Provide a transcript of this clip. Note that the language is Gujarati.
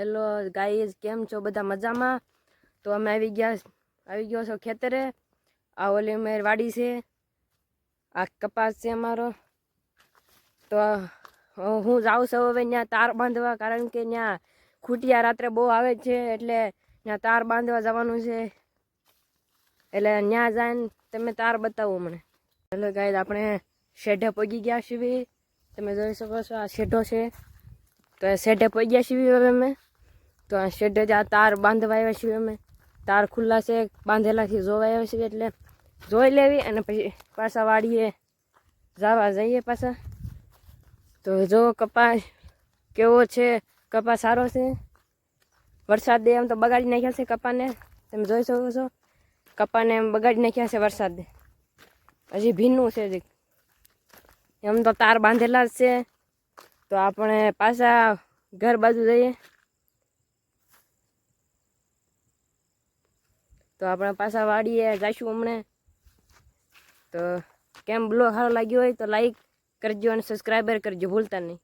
હેલો ગાઈઝ, કેમ છો બધા? મજામાં? તો અમે આવી ગયો છો ખેતરે. આ ઓલી મેર વાડી છે, આ કપાસ છે અમારો. તો હું જાઉં છું હવે ત્યાં તાર બાંધવા, કારણ કે ત્યાં ખૂટિયા રાત્રે બહુ આવે છે, એટલે ત્યાં તાર બાંધવા જવાનું છે. એટલે ત્યાં જઈને તમે તાર બતાવું મને. હેલો ગાઈઝ, આપણે શેઢે પગી ગયા છીએ. તમે જોઈ શકો છો આ શેઢો છે. તો શેઢે પગ્યા છીએ હવે અમે. તો આ શેઢે જ આ તાર બાંધવા આવ્યા છીએ અમે. તાર ખુલ્લા છે, બાંધેલા છે, જોવા આવ્યા છીએ, એટલે જોઈ લેવી અને પછી પાછા વાડીએ જવા જઈએ પાછા. તો જો કપાસ કેવો છે, કપાસ સારો છે. વરસાદે એમ તો બગાડી નાખ્યા છે કપાને. તમે જોઈ શકો છો કપાને એમ બગાડી નાખ્યા છે વરસાદે. હજી ભીનું છે હજી. એમ તો તાર બાંધેલા જ છે. તો આપણે પાછા ઘર બાજુ જઈએ. તો આપણે પાછા વાડીએ જઈશું હમણાં. તો કેમ બ્લોગ સારો લાગ્યો હોય તો લાઈક કરજો અને સબસ્ક્રાઈબર કરજો ભૂલતા નહીં.